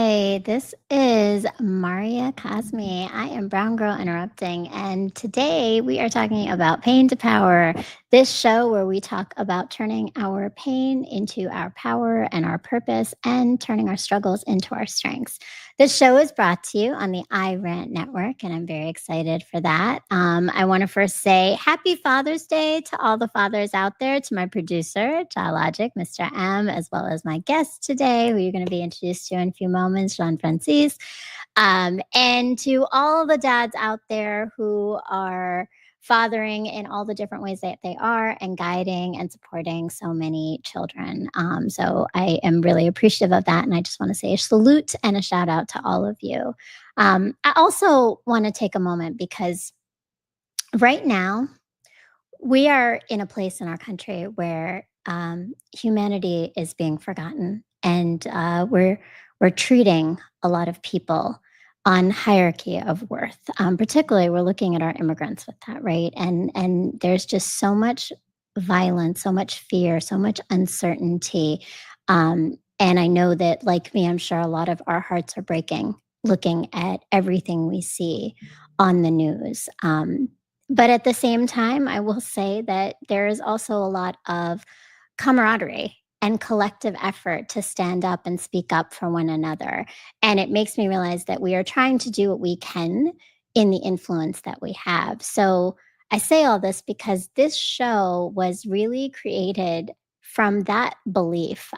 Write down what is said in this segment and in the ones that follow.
Hi, this is Maria Cosme. I am Brown Girl Interrupting, and today we are talking about Pain to Power, this show where we talk about turning our pain into our power and our purpose and turning our struggles into our strengths. This show is brought to you on the iRant Network, and I'm very excited for that. I want to first say Happy Father's Day to all the fathers out there, to my producer, Logic, Mr. M, as well as my guest today, who you're going to be introduced to in a few moments, Jean Frances, and to all the dads out there who are fathering in all the different ways that they are and guiding and supporting so many children. So I am really appreciative of that. And I just want to say a salute and a shout out to all of you. I also want to take a moment because right now we are in a place in our country where humanity is being forgotten, and we're treating a lot of people on hierarchy of worth. Particularly, we're looking at our immigrants with that, right? And there's just so much violence, so much fear, so much uncertainty. And I know that, like me, I'm sure a lot of our hearts are breaking looking at everything we see on the news. But at the same time, I will say that there is also a lot of camaraderie and collective effort to stand up and speak up for one another. And it makes me realize that we are trying to do what we can in the influence that we have. So I say all this because this show was really created from that belief.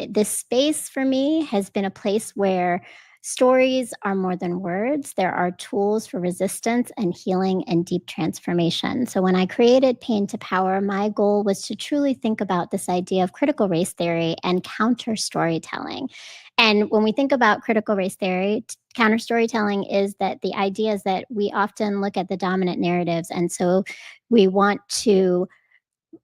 This space for me has been a place where stories are more than words. There are tools for resistance and healing and deep transformation. So when I created Pain to Power, my goal was to truly think about this idea of critical race theory and counter storytelling. And when we think about critical race theory, counter storytelling is that the idea is that we often look at the dominant narratives. And so we want to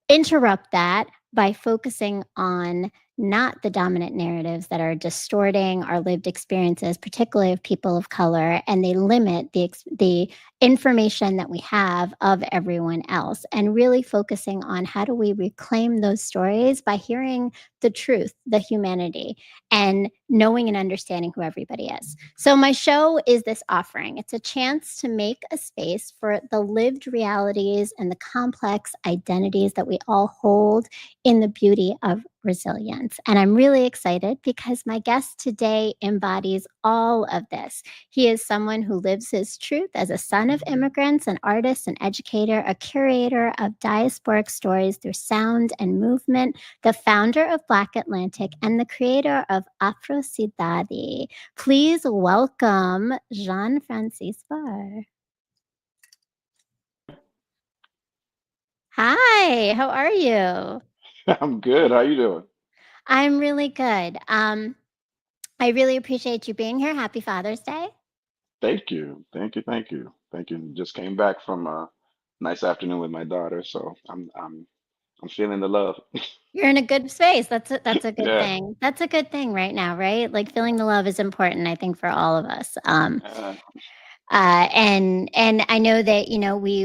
interrupt that by focusing on not the dominant narratives that are distorting our lived experiences, particularly of people of color, and they limit the information that we have of everyone else, and really focusing on how do we reclaim those stories by hearing the truth, the humanity, and knowing and understanding who everybody is. So my show is this offering. It's a chance to make a space for the lived realities and the complex identities that we all hold in the beauty of resilience. And I'm really excited because my guest today embodies all of this. He is someone who lives his truth as a son of immigrants, an artist, an educator, a curator of diasporic stories through sound and movement, the founder of Black Atlantic, and the creator of Across the Diaspora. Please welcome Jean Frances Varré. Hi, how are you? I'm good. How you doing? I'm really good. I really appreciate you being here. Happy Father's Day. Thank you. Thank you. Thank you. Thank you. Just came back from a nice afternoon with my daughter, so I'm feeling the love. You're in a good space. That's a good Yeah. thing. That's a good thing right now, right? Like feeling the love is important, I think, for all of us. Uh, And I know that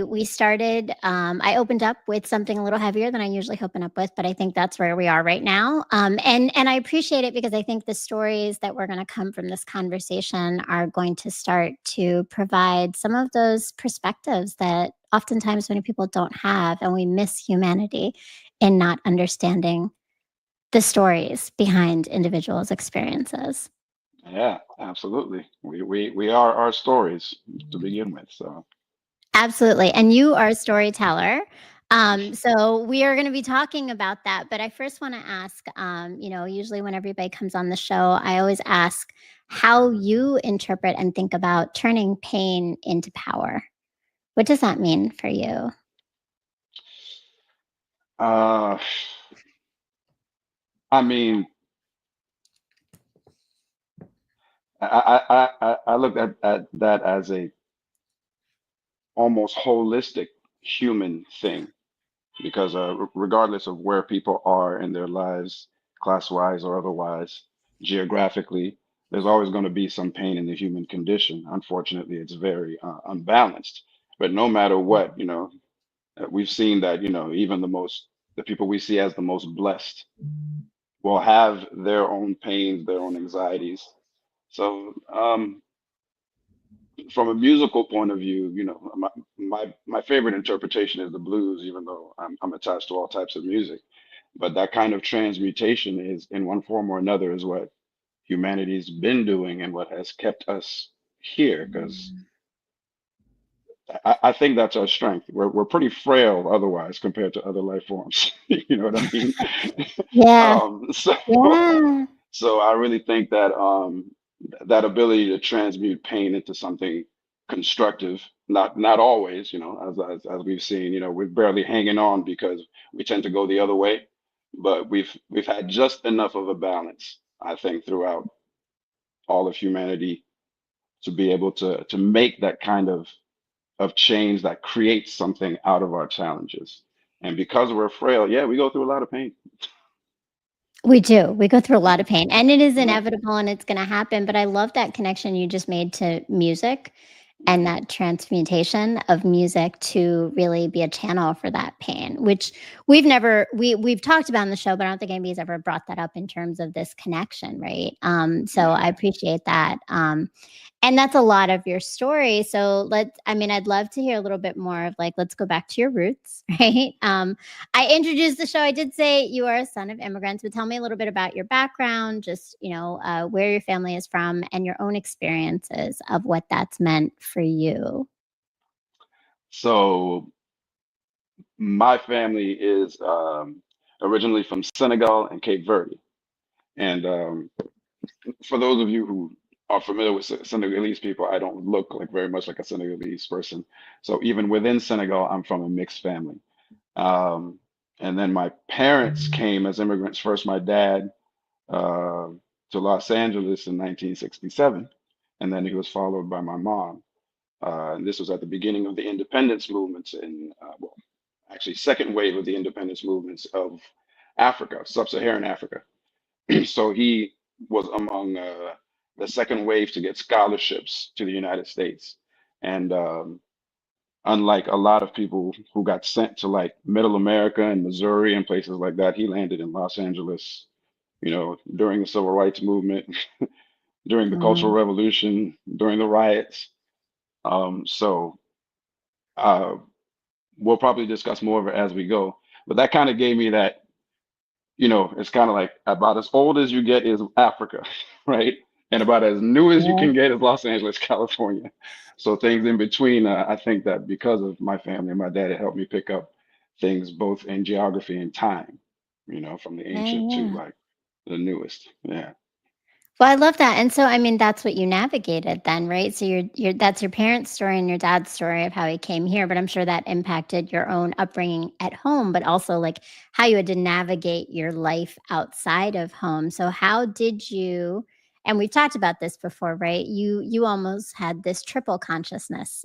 we started. I opened up with something a little heavier than I usually open up with, but I think that's where we are right now. And I appreciate it because I think the stories that we're going to come from this conversation are going to start to provide some of those perspectives that oftentimes many people don't have, and we miss humanity in not understanding the stories behind individuals' experiences. yeah, absolutely. We are our stories to begin with. So Absolutely. And you are a storyteller. So we are going to be talking about that. But I first want to ask, usually when everybody comes on the show, I always ask how you interpret and think about turning pain into power. What does that mean for you? uh I mean I look at that as a almost holistic human thing because regardless of where people are in their lives, class-wise or otherwise, geographically, there's always going to be some pain in the human condition. Unfortunately, it's very unbalanced. But no matter what, we've seen that, even the people we see as the most blessed will have their own pains, their own anxieties, So, from a musical point of view, my favorite interpretation is the blues, even though I'm attached to all types of music. But that kind of transmutation is, in one form or another, is what humanity's been doing and what has kept us here. Because I think that's our strength. We're pretty frail otherwise compared to other life forms. You know what I mean? Yeah. So Yeah. I really think that that ability to transmute pain into something constructive, not always, as we've seen, we're barely hanging on because we tend to go the other way, but we've had just enough of a balance, I think, throughout all of humanity to be able to make that kind of change that creates something out of our challenges. And because we're frail, yeah, we go through a lot of pain. We do. We go through a lot of pain, and it is Yeah. inevitable and it's gonna happen, but I love that connection you just made to music and Mhm. that transmutation of music to really be a channel for that pain, which we've talked about in the show, but I don't think anybody's ever brought that up in terms of this connection, right? So I Yeah. appreciate that. And that's a lot of your story. So I mean, I'd love to hear a little bit more of like, let's go back to your roots, right? I introduced the show. I did say you are a son of immigrants, but tell me a little bit about your background, just, where your family is from and your own experiences of what that's meant for you. So my family is originally from Senegal and Cape Verde. And for those of you who are familiar with Senegalese people, I don't look like very much like a Senegalese person. So even within Senegal, I'm from a mixed family. Um, and then my parents came as immigrants. First, my dad uh, to Los Angeles in 1967, and then he was followed by my mom. And this was at the beginning of the independence movements in, well, actually, second wave of the independence movements of Africa, sub-Saharan Africa. So he was among the second wave to get scholarships to the United States. And unlike a lot of people who got sent to like Middle America and Missouri and places like that, he landed in Los Angeles, during the Civil Rights Movement, during the Cultural Mm, Revolution, during the riots. So uh, we'll probably discuss more of it as we go. But that kind of gave me that, it's kind of like about as old as you get is Africa, right? And about as new as you yeah. can get is Los Angeles, California. So things in between, I think that because of my family and my dad, it helped me pick up things both in geography and time, from the Yeah, ancient to yeah. like the newest. Yeah. Well, I love that, and so, I mean, that's what you navigated then, right? So your that's your parents' story and your dad's story of how he came here, but I'm sure that impacted your own upbringing at home, but also, like, how you had to navigate your life outside of home. So how did you and we've talked about this before, right? You almost had this triple consciousness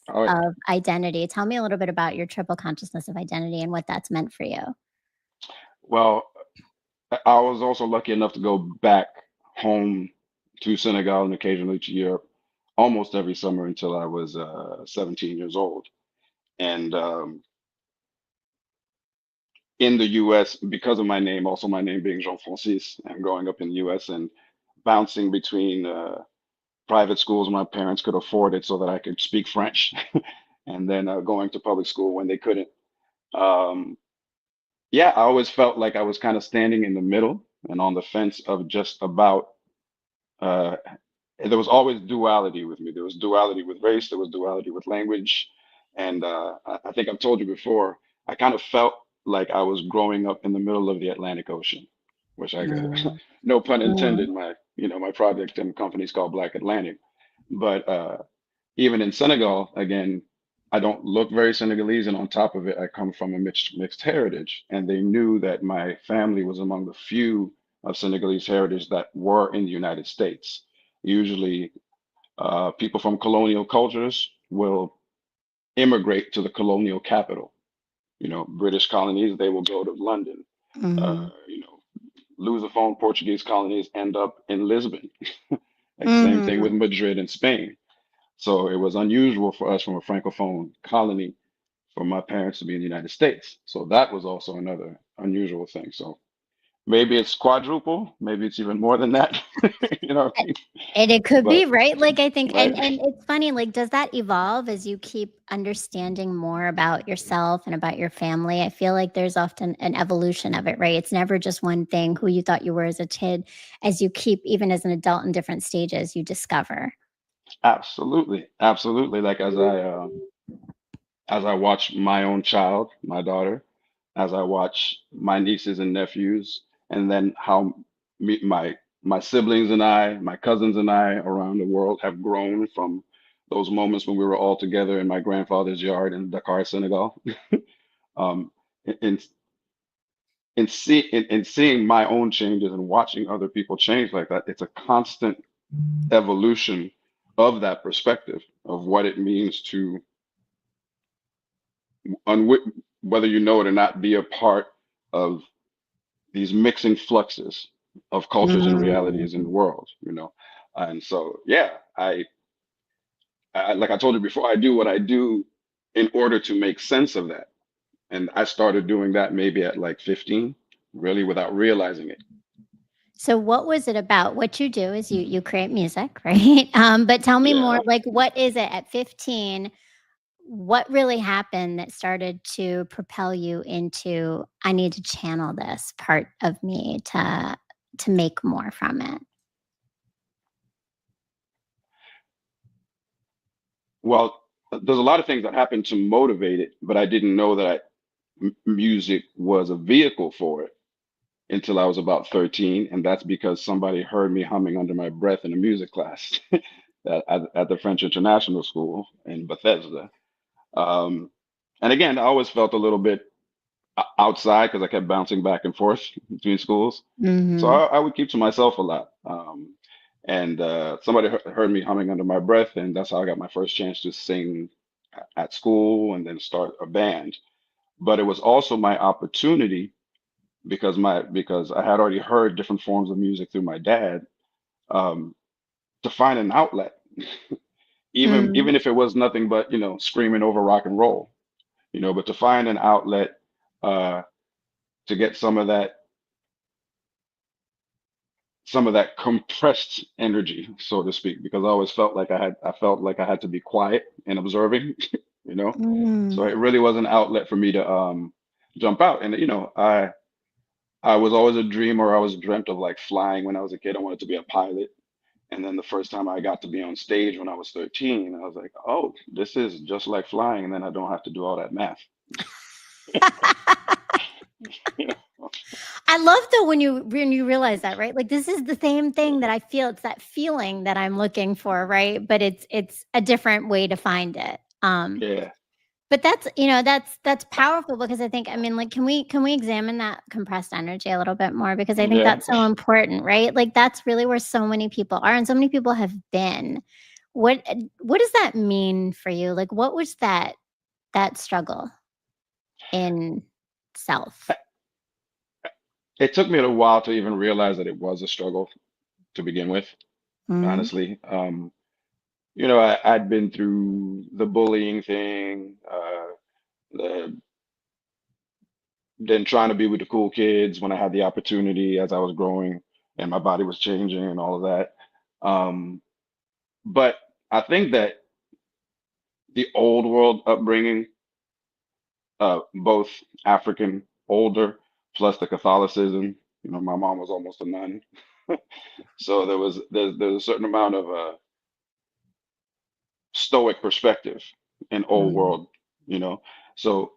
Oh yeah. of identity. Tell me a little bit about your triple consciousness of identity and what that's meant for you. Well, I was also lucky enough to go back home to Senegal and occasionally to Europe almost every summer until I was 17 years old. And in the US, because of my name, also my name being Jean Frances, and growing up in the US and bouncing between private schools my parents could afford it so that I could speak French, and then going to public school when they couldn't. Um, yeah, I always felt like I was kind of standing in the middle and on the fence of just about. Uh, there was always duality with me. There was duality with race. There was duality with language, and I think I've told you before. I kind of felt like I was growing up in the middle of the Atlantic Ocean, which I, Mm, no pun mm, intended. My project and company is called Black Atlantic, but even in Senegal, again, I don't look very Senegalese, and on top of it, I come from a mixed heritage, and they knew that my family was among the few of Senegalese heritage that were in the United States. Usually, people from colonial cultures will immigrate to the colonial capital. British colonies, they will go to London. Uh, mhm, you know, Lusophone Portuguese colonies end up in Lisbon. Like same thing with mhm. Madrid and Spain. So it was unusual for us from a Francophone colony for my parents to be in the United States. So that was also another unusual thing. So maybe it's quadruple, maybe it's even more than that. You know what I mean? And it could But be, right? Like, I think right, and it's funny, like, does that evolve as you keep understanding more about yourself and about your family? I feel like there's often an evolution of it, right? It's never just one thing, who you thought you were as a kid. As you keep even as an adult in different stages, you discover. absolutely, absolutely. Like as I watch my own child, my daughter, as I watch my nieces and nephews, and then how my siblings and I, my cousins and I around the world have grown from those moments when we were all together in my grandfather's yard in Dakar, Senegal. Um, in in seeing my own changes and watching other people change like that, it's a constant evolution of that perspective of what it means to whether you know it or not, be a part of these mixing fluxes of cultures and Mm. realities in the world, you know. And so, yeah, like I told you before, I do what I do in order to make sense of that. And I started doing that maybe at like 15, really without realizing it. So what was it about? What you do is you create music, right? But tell me more, Yeah. like, what is it at 15? What really happened that started to propel you into, I need to channel this part of me to make more from it? Well, there's a lot of things that happened to motivate it, but I didn't know that music was a vehicle for it until I was about 13, and that's because somebody heard me humming under my breath in a music class at the French International School in Bethesda. Um, and again, I always felt a little bit outside because I kept bouncing back and forth between schools. So Mhm. I would keep to myself a lot. And somebody heard me humming under my breath, and that's how I got my first chance to sing at school and then start a band. But it was also my opportunity because I had already heard different forms of music through my dad, um, to find an outlet, Mm. even if it was nothing but screaming over rock and roll, but to find an outlet, uh, to get some of that compressed energy, so to speak, because I always felt like I had to be quiet and observing, you know. So Mm. it really was an outlet for me to jump out, and I was always a dreamer. I was dreamt of like flying when I was a kid. I wanted to be a pilot. And then the first time I got to be on stage when I was 13, I was like, oh, this is just like flying. And then I don't have to do all that math. You know? I love though when you realize that, right? Like, this is the same thing that I feel. It's that feeling that I'm looking for, right? But it's a different way to find it. Yeah. But that's powerful because I think, I mean, like, can we examine that compressed energy a little bit more? Because I think Yeah. that's so important, right? Like, that's really where so many people are and so many people have been. What does that mean for you? Like, what was that struggle in self? It took me a while to even realize that it was a struggle to begin with, Mhm. honestly. I'd been through the bullying thing, the, then trying to be with the cool kids when I had the opportunity as I was growing and my body was changing and all of that. But I think that the old world upbringing, both African, older, plus the Catholicism. My mom was almost a nun, so there's a certain amount of stoic perspective in old Mm. world. You know, so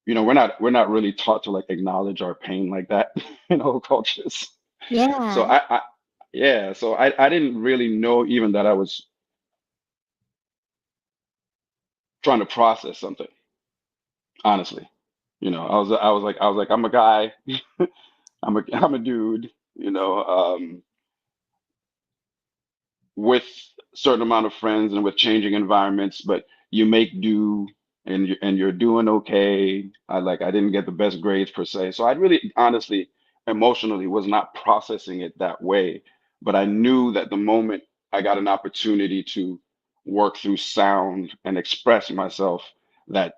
we're not really taught to like acknowledge our pain like that in old cultures. So Yeah. I didn't really know even that I was trying to process something. Honestly, I was like I'm a guy. I'm a dude. With a certain amount of friends and with changing environments, but you make do and you're doing okay. I didn't get the best grades per se. So I really honestly emotionally was not processing it that way. But I knew that the moment I got an opportunity to work through sound and express myself, that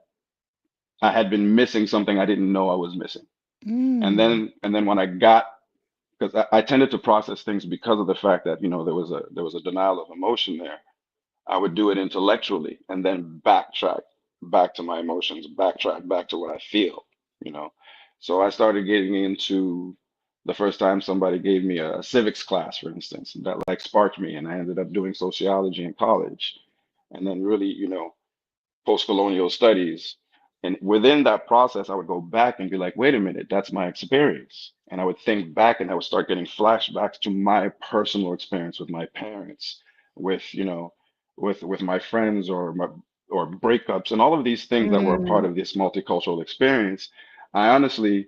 I had been missing something I didn't know I was missing. Mm. And then when I got, because I tended to process things because of the fact that, there was a denial of emotion there. I would do it intellectually and then backtrack back to my emotions, backtrack back to what I feel, you know. So I started getting into the first time somebody gave me a civics class, for instance, that like sparked me, and I ended up doing sociology in college, and then really, post-colonial studies. And within that process, I would go back and be like, wait a minute, that's my experience. And I would think back and I would start getting flashbacks to my personal experience with my parents, with, with my friends or breakups and all of these things that were a part Mm. of this multicultural experience. I honestly,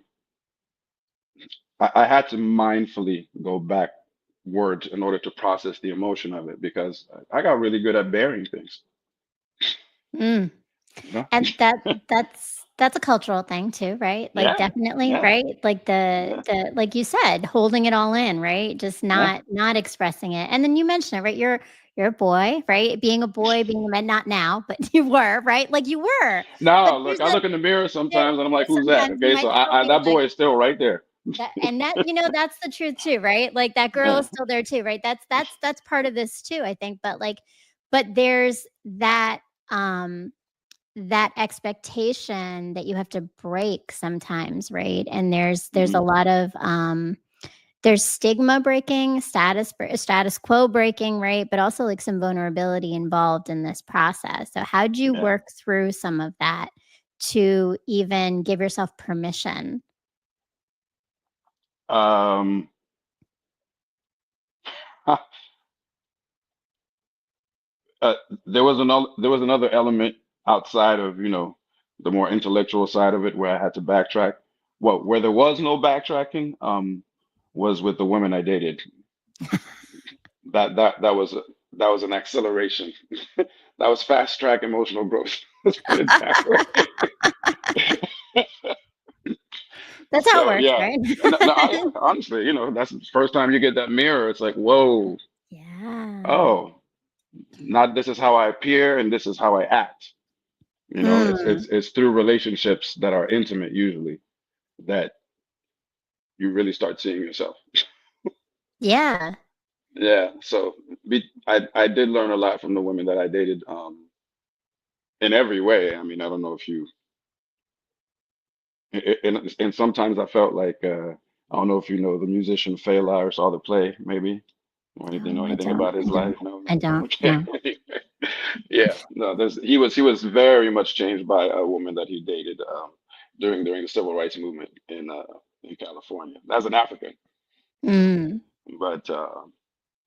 I had to mindfully go backward in order to process the emotion of it because I got really good at bearing things, Mm. you know? And that's a cultural thing too, right? Like Yeah, definitely, yeah, right? Like yeah, the like you said, holding it all in, right? Just yeah. not expressing it. And then you mentioned it, right? You're a boy, right? Being a boy, being a man, not now, but you were, right? Like you were. But No, there's look, I look in the mirror there sometimes and I'm like, who's that? sometimes you Okay, might so still be that like boy is still right there. that, and that, that's the truth too, right? Like that girl Yeah. is still there too, right? That's part of this too, I think. But there's um that expectation that you have to break sometimes, right? And there's a Hmm. lot of there's stigma breaking, status quo breaking, right? But also like some vulnerability involved in this process. So how'd you Yeah. work through some of that to even give yourself permission? Um, uh, there was another element outside of, the more intellectual side of it where I had to backtrack. Well, where there was no backtracking, was with the women I dated. That was an acceleration. That was fast track emotional growth. Let's put it that way. That's how it So works, yeah, right? no, honestly, that's the first time you get that mirror. It's like, whoa, Yeah. oh, not this is how I appear and this is how I act. Mm. It's through relationships that are intimate usually that you really start seeing yourself. Yeah. Yeah, so I did learn a lot from the women that I dated, in every way. I mean, I don't know if you and sometimes I felt like I don't know if you know the musician Fela or saw the play maybe or anything know No, I anything don't. about his I don't. life. No, I no. don't. Okay. No. Yeah, no. He was very much changed by a woman that he dated, during the civil rights movement in California as an African. Mm. But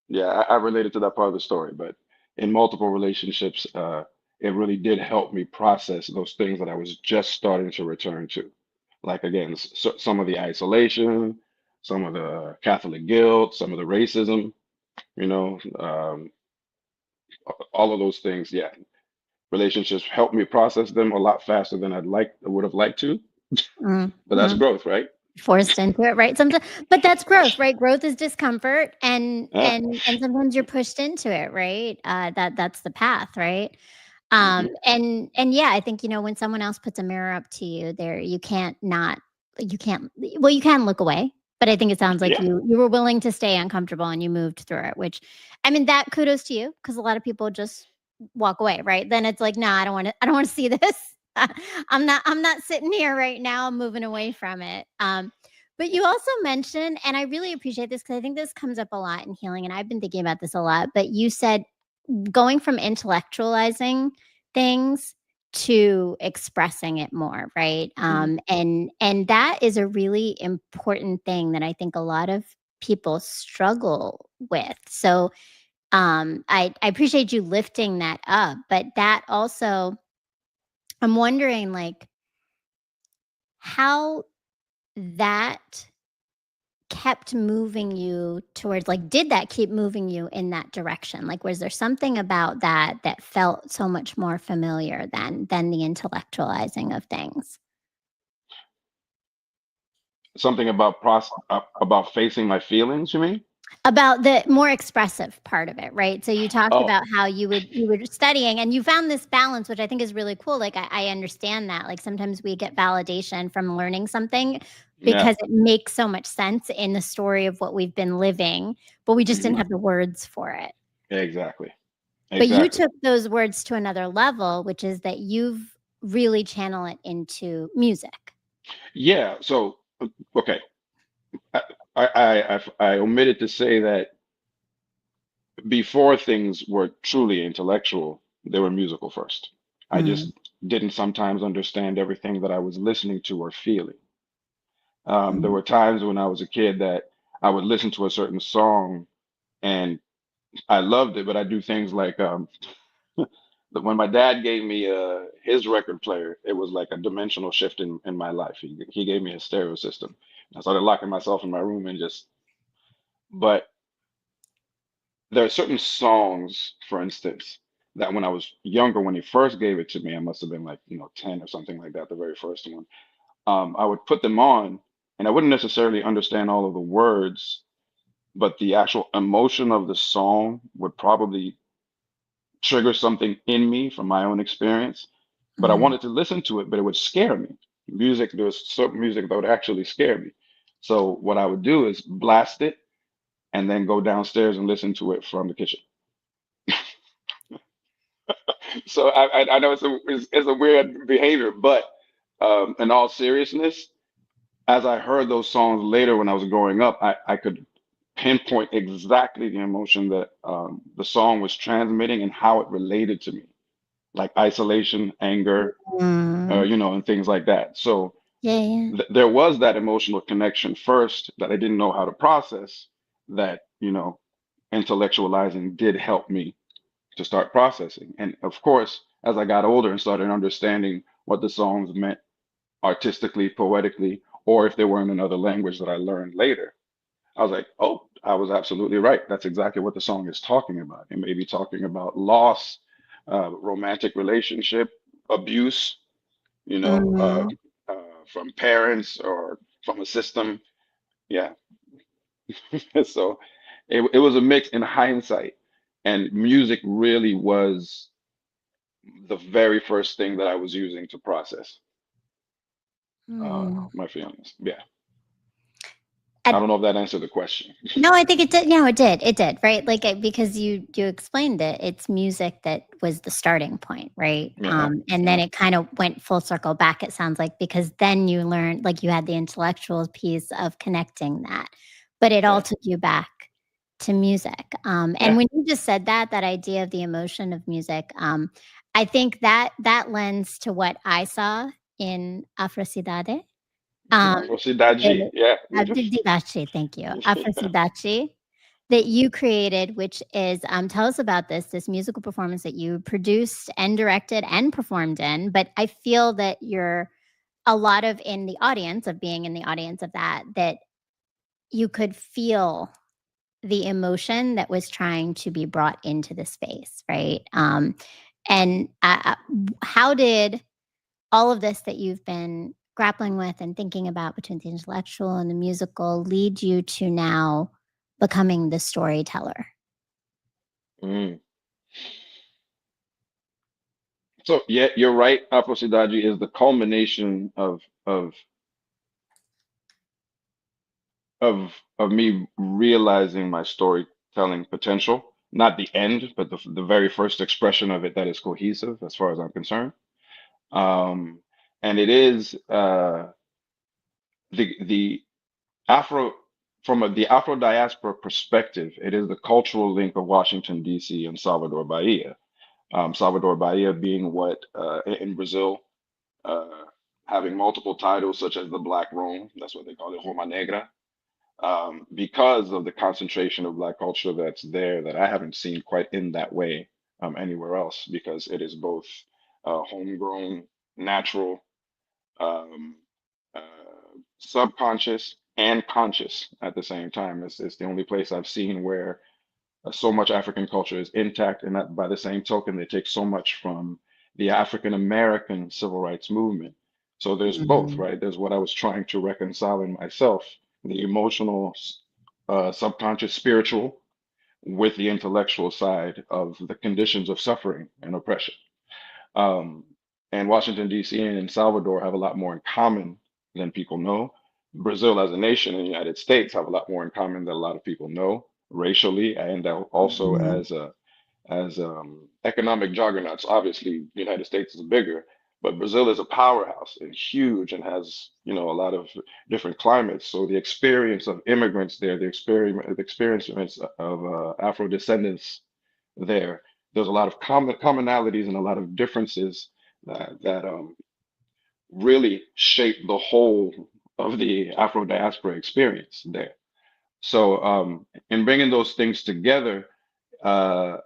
yeah, I related to that part of the story. But in multiple relationships, it really did help me process those things that I was just starting to return to. Like again, some of the isolation, some of the Catholic guilt, some of the racism, all of those things. Yeah, relationships helped me process them a lot faster than I would have liked to. Mm. But that's Mm. growth, right? Forced into it, right? Sometimes, but that's growth, right? Growth is discomfort, and Yeah. and sometimes you're pushed into it, right? That's the path, right? Hmm. And yeah, I think when someone else puts a mirror up to you, there you can't not you can't well you can look away, but I think it sounds like Yeah. you were willing to stay uncomfortable and you moved through it, which I mean that kudos to you because a lot of people just walk away, right? Then it's like, nah, I don't want to see this. I'm not sitting here right now. I'm moving away from it. But you also mentioned, and I really appreciate this because I think this comes up a lot in healing, and I've been thinking about this a lot. But you said going from intellectualizing things to expressing it more, right? Hmm. And that is a really important thing that I think a lot of people struggle with. So I appreciate you lifting that up, but that also I'm wondering like how that kept moving you towards like did that keep moving you in that direction? Like was there something about that that felt so much more familiar than the intellectualizing of things? Something about facing my feelings, you mean? About the more expressive part of it, right? So you talked Oh, about how you were studying and you found this balance, which I think is really cool. Like I understand that. Like sometimes we get validation from learning something Yeah. because it makes so much sense in the story of what we've been living, but we just didn't Hmm. have the words for it. Exactly. But you Exactly. took those words to another level, which is that you've really channel it into music. Yeah. So, okay. I, I omitted to say that before things were truly intellectual, they were musical first. I Mm, just didn't sometimes understand everything that I was listening to or feeling. There mm, were times when I was a kid that I would listen to a certain song and I loved it, but I do things like when my dad gave me his record player, it was like a dimensional shift in my life. He gave me a stereo system. I started locking myself in my room and just, but there are certain songs, for instance, that when I was younger, when he first gave it to me, I must have been like, 10 or something like that, the very first one. I would put them on and I wouldn't necessarily understand all of the words, but the actual emotion of the song would probably trigger something in me from my own experience. But I mm. wanted to listen to it, but it would scare me. Music, there was certain music that would actually scare me. So what I would do is blast it and then go downstairs and listen to it from the kitchen. So I know it's a weird behavior, but in all seriousness, as I heard those songs later when I was growing up, I could pinpoint exactly the emotion that the song was transmitting and how it related to me, like isolation, anger, Mm. and things like that. So Yeah, yeah. there was that emotional connection first that I didn't know how to process. That intellectualizing did help me to start processing. And of course, as I got older and started understanding what the songs meant artistically, poetically, or if they were in another language that I learned later, I was like, oh, I was absolutely right. That's exactly what the song is talking about. It may be talking about loss, romantic relationship, abuse, you know, uh, Mhm. from parents or from a system. Yeah. So it was a mix in hindsight. And music really was the very first thing that I was using to process Mm. my feelings. Yeah. I And don't know if that answered the question. no, I think it did. No, it did. It did, right? Like because you explained it. It's music that was the starting point, right? Yeah. And then Yeah. it kind of went full circle back. It sounds like because then you learned, like you had the intellectual piece of connecting that, but it all Yeah. took you back to music. And Yeah. when you just said that, that idea of the emotion of music, I think that that lends to what I saw in Afrocidade. Um, Afro-Sidaji. the Yeah. Didache, thank you. Afrosidache that you created, which is tell us about this musical performance that you produced and directed and performed in. But I feel that you're a lot of in the audience of being in the audience of that, that you could feel the emotion that was trying to be brought into the space, right? And how did all of this that you've been grappling with and thinking about between the intellectual and the musical lead you to now becoming the storyteller? Mm. So yeah, you're right. Afro-Sidaji is the culmination of of of me realizing my storytelling potential. Not the end, but the very first expression of it that is cohesive, as far as I'm concerned. Um, and it is the Afro the Afro diaspora perspective. It is the cultural link of Washington D.C. and Salvador Bahia. Salvador Bahia being what in Brazil, uh, having multiple titles such as the Black Rome. That's what they call it, Roma Negra, because of the concentration of Black culture that's there that I haven't seen quite in that way anywhere else, because it is both homegrown, natural, um, uh, subconscious, and conscious at the same time. It's the only place I've seen where so much African culture is intact, and that by the same token, they take so much from the African American civil rights movement. So there's both, Mhm. right? There's what I was trying to reconcile in myself, the emotional, subconscious, spiritual, with the intellectual side of the conditions of suffering and oppression. Um, and Washington, D.C. and Salvador have a lot more in common than people know. Brazil as a nation and the United States have a lot more in common than a lot of people know racially, and also Mhm. as economic juggernauts. Obviously, the United States is bigger, but Brazil is a powerhouse and huge and has, a lot of different climates. So the experience of immigrants there, the experience of Afro descendants there, there's a lot of commonalities and a lot of differences that really shape the whole of the Afro diaspora experience there. So in bringing those things together, uh,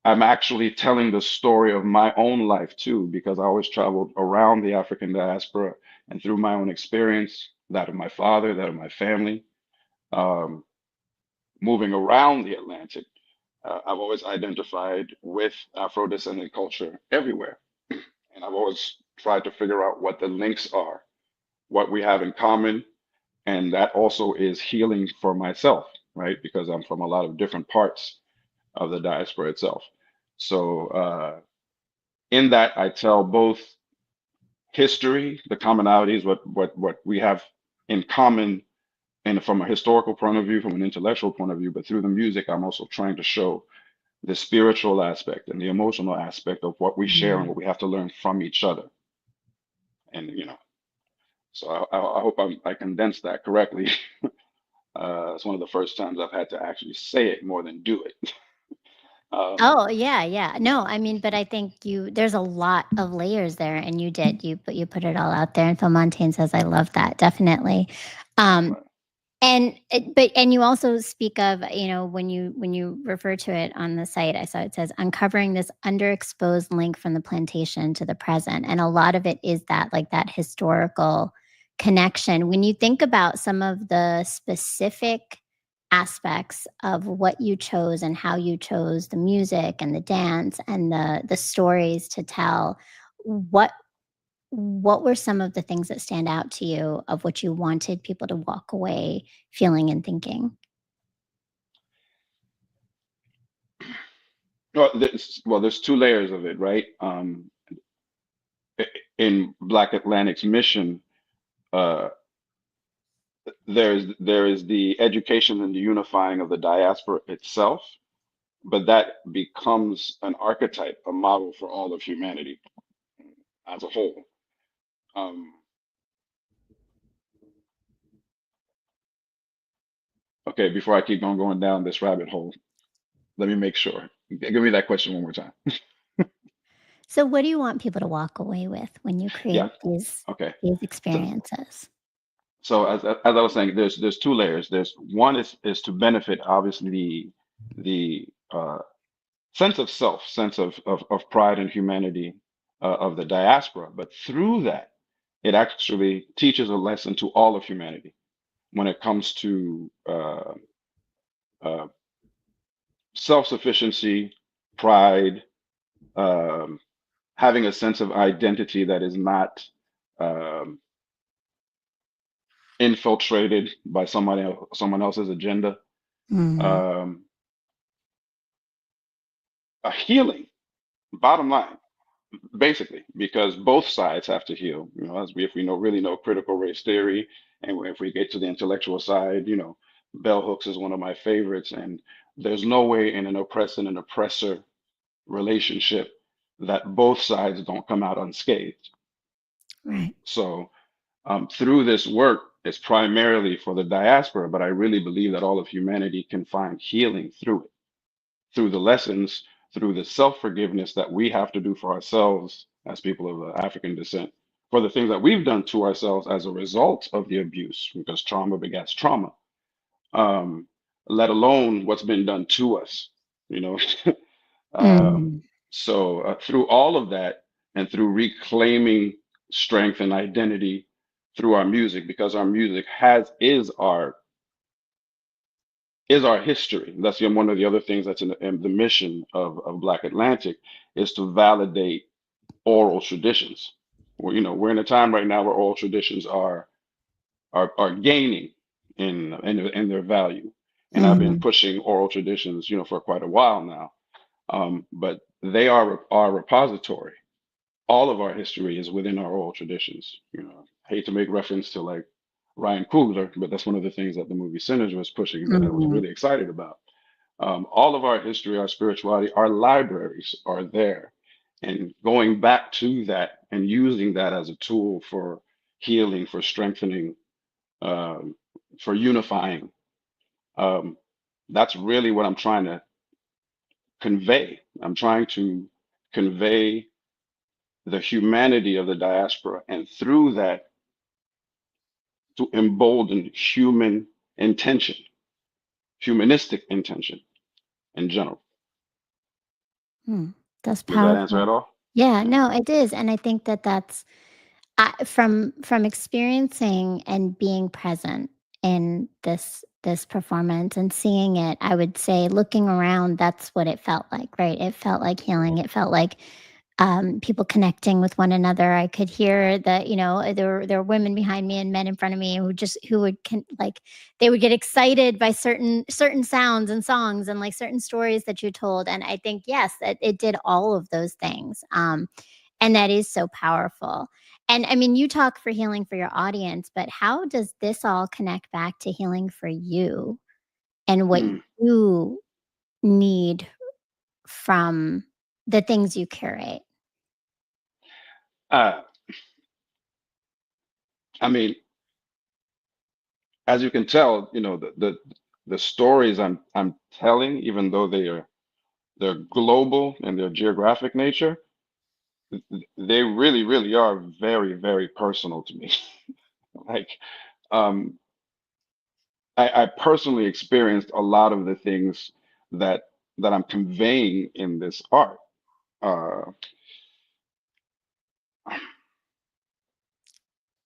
I'm actually telling the story of my own life too, because I always traveled around the African diaspora and through my own experience, that of my father, that of my family, um, moving around the Atlantic. I've always identified with Afro descendant culture everywhere. And I've always tried to figure out what the links are, what we have in common. And that also is healing for myself, right? Because I'm from a lot of different parts of the diaspora itself. So, in that, I tell both history, the commonalities, what we have in common, and from a historical point of view, from an intellectual point of view, but through the music, I'm also trying to show the spiritual aspect and the emotional aspect of what we share and Mhm. what we have to learn from each other. And so I hope I condensed that correctly. It's one of the first times I've had to actually say it more than do it. Um, Oh, yeah, yeah. No, I mean, but I think there's a lot of layers there, and you put it all out there, and Phil Montaigne says, "I love that." Definitely. Um, right. and you also speak of, when you refer to it on the site, I saw it says uncovering this underexposed link from the plantation to the present. And a lot of it is that, like, that historical connection. When you think about some of the specific aspects of what you chose and how you chose the music and the dance and the stories to tell, what what were some of the things that stand out to you of what you wanted people to walk away feeling and thinking? There's two layers of it, right? In Black Atlantic's mission, uh, there is the education and the unifying of the diaspora itself, but that becomes an archetype, a model for all of humanity as a whole. Um, okay, before I keep on going down this rabbit hole, let me make sure. Give me that question one more time. So what do you want people to walk away with when you Yeah. create Okay. these So, experiences? so as I was saying, there's two layers. There's one is to benefit, obviously, the sense of self, sense of pride and humanity of the diaspora. But through that, it actually teaches a lesson to all of humanity when it comes to uh, self-sufficiency, pride, um, having a sense of identity that is not um, infiltrated by someone else's agenda. Mhm. Um, a healing, bottom line, basically, because both sides have to heal. As if we really know critical race theory, and if we get to the intellectual side, bell hooks is one of my favorites, and there's no way in an oppressor and an oppressor relationship that both sides don't come out unscathed. Right. So through this work, it's primarily for the diaspora, but I really believe that all of humanity can find healing through it, through the lessons, through the self-forgiveness that we have to do for ourselves as people of African descent, for the things that we've done to ourselves as a result of the abuse, because trauma begets trauma, um, let alone what's been done to us, you know. Um, Mhm. so through all of that, and through reclaiming strength and identity through our music, because our music is our history. That's one of the other things that's in the mission of Black Atlantic, is to validate oral traditions. We're in a time right now where oral traditions are gaining in their value, and I've been Mhm. pushing oral traditions, for quite a while now. But they are our repository. All of our history is within our oral traditions. I hate to make reference to like Ryan Coogler, but that's one of the things that the movie Sinners was pushing that I was Mhm. really excited about. All of our history, our spirituality, our libraries are there. And going back to that and using that as a tool for healing, for strengthening, um, for unifying, um, that's really what I'm trying to convey. I'm trying to convey the humanity of the diaspora, and through that, to embolden human intention, humanistic intention in general. Hmm. That's Does that answer powerful. at all? Yeah, Yeah. no, it is, and I think that that's from experiencing and being present in this performance and seeing it, I would say looking around, that's what it felt like, right? It felt like healing. It felt like people connecting with one another. I could hear that, there were women behind me and men in front of me who would like they would get excited by certain sounds and songs and like certain stories that you told. And I think yes, that it did all of those things. And that is so powerful. And I mean, you talk for healing for your audience, but how does this all connect back to healing for you and what Mm. you need from the things you curate? Uh, I mean, as you can tell, the stories I'm telling, even though they're global in their geographic nature, they really, really are very, very personal to me. Like, um, I personally experienced a lot of the things that that I'm conveying in this art. Uh,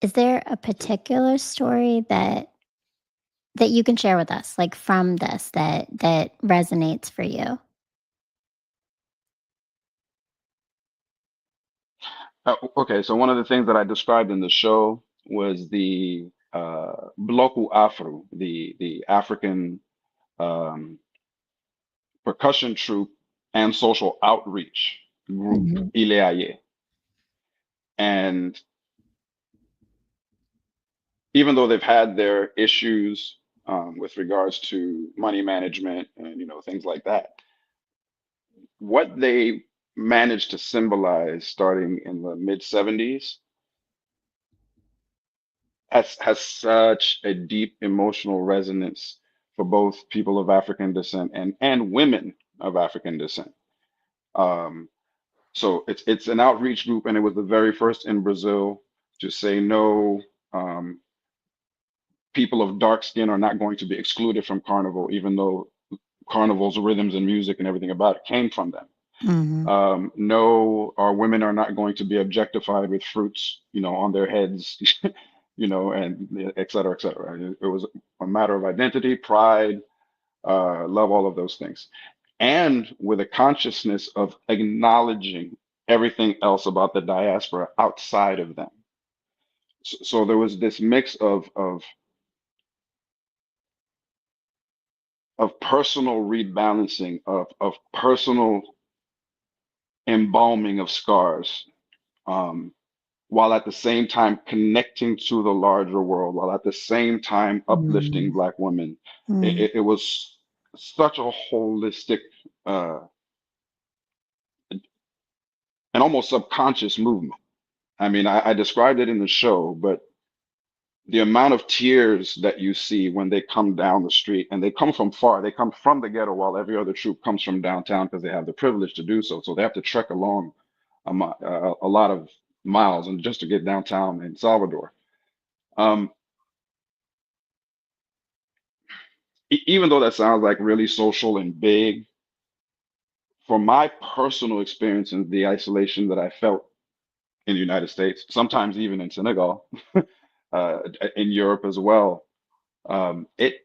Is there a particular story that you can share with us, like from this that resonates for you? okay, so one of the things that I described in the show was the Bloco Afro, the African um, percussion troupe and social outreach group Mhm, Ileaye. And even though they've had their issues with regards to money management and things like that, what they managed to symbolize starting in the mid 70s has such a deep emotional resonance for both people of African descent and women of African descent. Um, so it's an outreach group, and it was the very first in Brazil to say no. Um, People of dark skin are not going to be excluded from carnival, even though carnival's rhythms and music and everything about it came from them. mhm, No, our women are not going to be objectified with fruits, on their heads, and et cetera, et cetera. It was a matter of identity, pride, love, all of those things. And with a consciousness of acknowledging everything else about the diaspora outside of them. So there was this mix of personal rebalancing, of personal embalming of scars, um, while at the same time connecting to the larger world, while at the same time uplifting mm, Black women. It, mm, it, it was such a holistic uh, and almost subconscious movement. I mean, I described it in the show, but the amount of tears that you see when they come down the street, and they come from far, they come from the ghetto, while every other troop comes from downtown because they have the privilege to do so. So they have to trek along a lot of miles and just to get downtown in Salvador. Um, Even though that sounds like really social and big, for my personal experience and the isolation that I felt in the United States, sometimes even in Senegal, uh, in Europe as well, it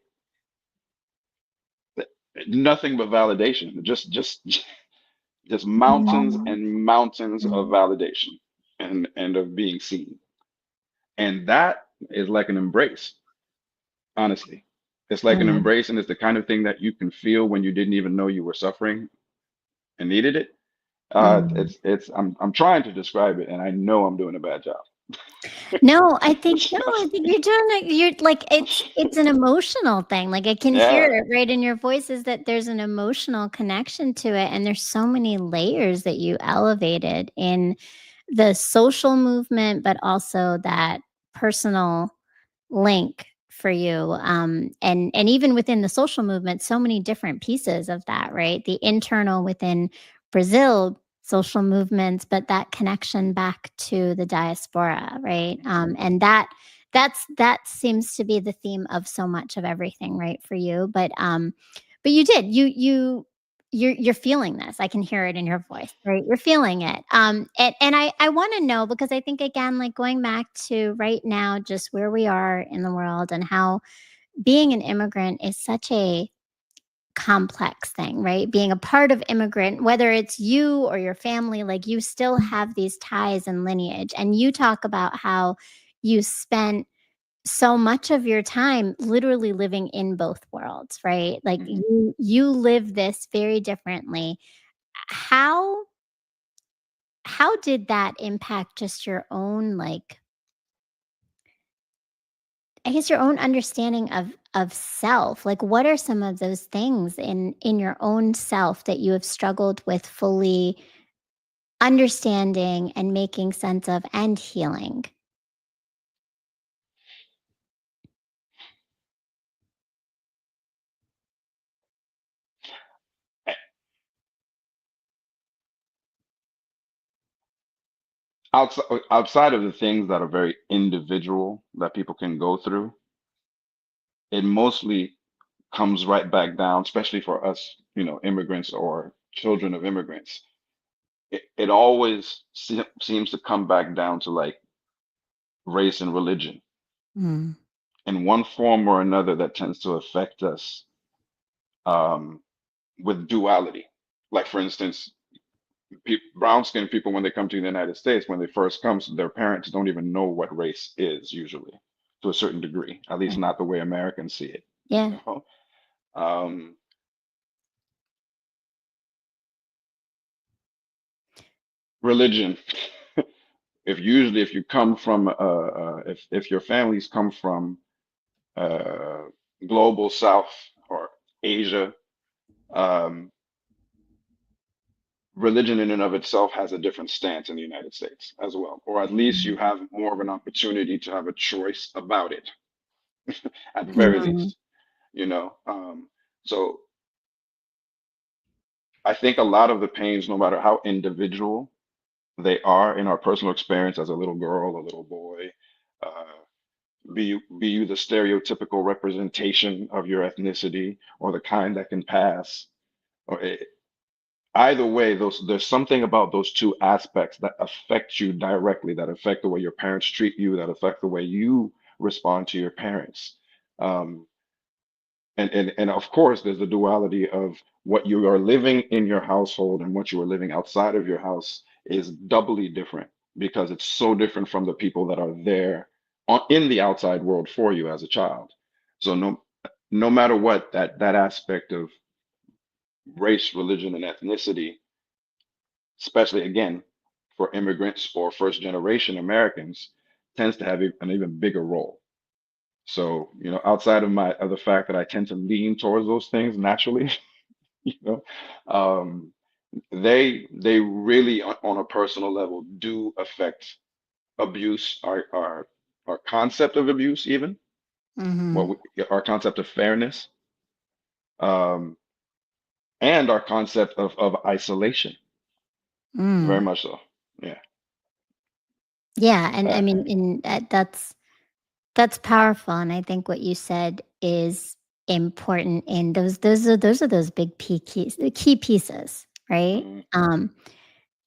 nothing but validation, just mountains mm, and mountains of mm, validation and of being seen, and that is like an embrace. Honestly, it's like an mm, embrace, and it's the kind of thing that you can feel when you didn't even know you were suffering and needed it. mm. It's I'm trying to describe it, and I know I'm doing a bad job. No, I think no, I think you're doing it. You're like it's an emotional thing. Like I can hear Yeah. it right in your voice is that there's an emotional connection to it, and there's so many layers that you elevated in the social movement, but also that personal link for you. And even within the social movement, so many different pieces of that, right? The internal within Brazil social movements, but that connection back to the diaspora, right? And that seems to be the theme of so much of everything, right, for you. But you did you're feeling this. I can hear it in your voice, right? You're feeling it. And I want to know because I think again, like going back to right now, just where we are in the world and how being an immigrant is such a complex thing, right? Being a part of immigrant, whether it's you or your family, like you still have these ties and lineage. And you talk about how you spent so much of your time literally living in both worlds, right? Like Hmm. you live this very differently. How how did that impact just your own like I guess your own understanding of self? Like what are some of those things in your own self that you have struggled with fully understanding and making sense of and healing? Outside of the things that are very individual that people can go through, it mostly comes right back down, especially for us, immigrants or children of immigrants. It always seems to come back down to like race and religion Mm. in one form or another that tends to affect us um, with duality. Like, for instance, brown skinned people, when they come to the United States, when they first come, their parents don't even know what race is usually to a certain degree, at least Right. not the way Americans see it, you Yeah. know? Um, religion. If you come from if your families come from uh, global South or Asia, um, religion in and of itself has a different stance in the United States as well, or at least you have more of an opportunity to have a choice about it, at the very Mhm. least, you know. So I think a lot of the pains, no matter how individual they are in our personal experience as a little girl, a little boy, uh, be you the stereotypical representation of your ethnicity or the kind that can pass, or either way, those there's something about those two aspects that affect you directly, that affect the way your parents treat you, that affect the way you respond to your parents. Um, and of course, there's the duality of what you are living in your household and what you are living outside of your house is doubly different because it's so different from the people that are there in the outside world for you as a child. So no matter what, that aspect of race, religion, and ethnicity, especially again for immigrants or first generation Americans, tends to have an even bigger role. So, outside of the fact that I tend to lean towards those things naturally, you know, um, they really on a personal level do affect abuse, our concept of abuse, even Mhm. our concept of fairness, um, and our concept of isolation. Very Mm. much so. Yeah. Yeah, and I Uh, mean, that's powerful, and I think what you said is important in those are those big keys the key pieces, right? mhm.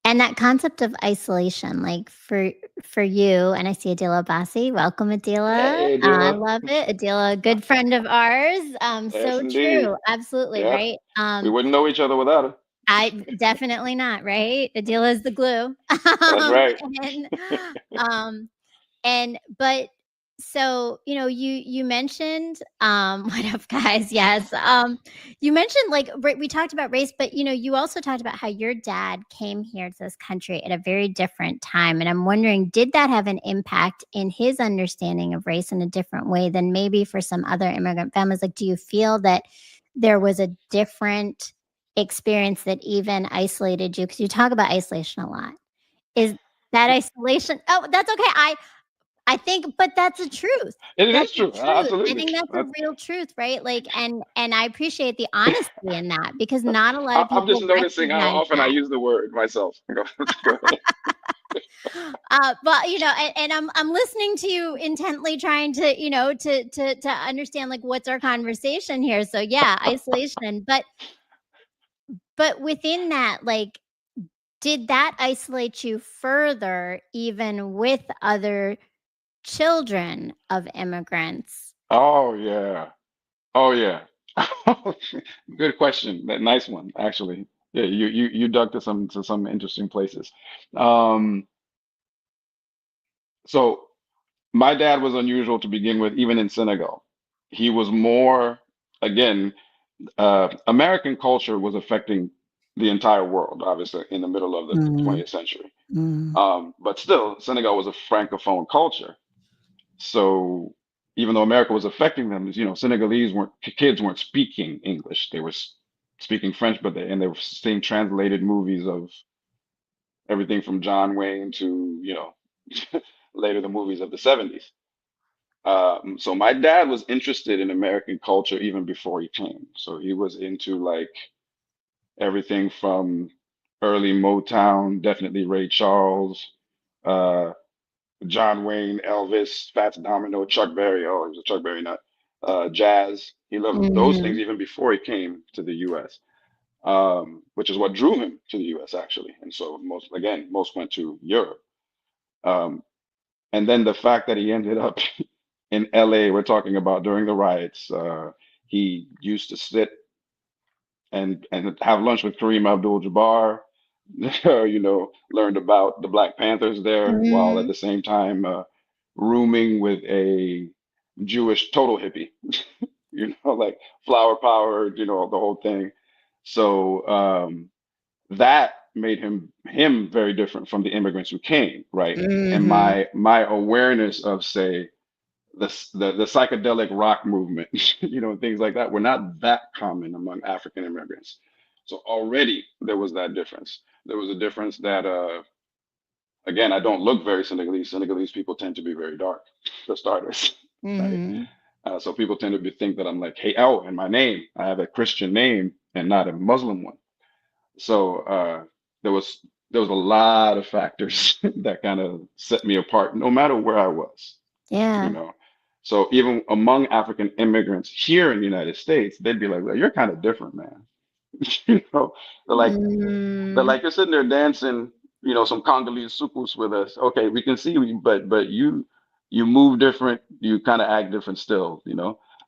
And that concept of isolation, like for you, and I see Adila Bassi. Welcome, Adila. Hey, I Dilla. love it. Adila, a good friend of ours. Yes, So indeed. true. Absolutely, Yeah. right? We wouldn't know each other without her. I definitely not, right? Adila is the glue. That's Um, right. and um, but So, you mentioned, what up, guys? Yes. You mentioned like we talked about race, but you also talked about how your dad came here to this country at a very different time. And I'm wondering, did that have an impact in his understanding of race in a different way than maybe for some other immigrant families? Like, do you feel that there was a different experience that even isolated you? Because you talk about isolation a lot. Is that isolation? Oh, that's okay. I think, but that's the truth. It That's is the true. truth. I Absolutely. think that's a real truth, right? Like, and I appreciate the honesty in that because not a lot of I'm just people noticing how recognize often I that. use the word myself. Go ahead. But and I'm listening to you intently, trying to to understand like what's our conversation here. So yeah, isolation, but within that, like, did that isolate you further, even with other children of immigrants? Oh yeah. Oh yeah. Good question. That nice one, actually. Yeah, you dug to some interesting places. Um, so my dad was unusual to begin with, even in Senegal. He was more, again, American culture was affecting the entire world, obviously, in the middle of the Mm, 20th century. mm, But still, Senegal was a francophone culture. So even though America was affecting them, Senegalese weren't kids weren't speaking English. They were speaking French, and they were seeing translated movies of everything from John Wayne to, later the movies of the 70s. So my dad was interested in American culture even before he came. So he was into like everything from early Motown, definitely Ray Charles, uh, John Wayne, Elvis, Fats Domino, Chuck Berry. Oh, he was a Chuck Berry nut. Jazz. He loved those things mhm, even before he came to the U.S., which is what drew him to the U.S. actually. And so most went to Europe. Um, and then the fact that he ended up in L.A., we're talking about during the riots. He used to sit and have lunch with Kareem Abdul-Jabbar. Learned about the Black Panthers there while at mhm, the same time rooming with a Jewish total hippie. Like flower power, the whole thing. So that made him very different from the immigrants who came, right? And mhm, my awareness of, say, the psychedelic rock movement, things like that were not that common among African immigrants. So already there was that difference. There was a difference that, again, I don't look very Senegalese. Senegalese people tend to be very dark, for starters, right? mhm. So people tend to think that I'm like, hey, oh, and my name, I have a Christian name and not a Muslim one. So there was there was a lot of factors that kind of set me apart, no matter where I was you Yeah. know. So even among African immigrants here in the United States, they'd be like, "Well, you're kind of different, man." You know, they're like they're Mm, like you're sitting there dancing, some Congolese sukus with us. Okay, we can see you, but you move different, you kind of act different still.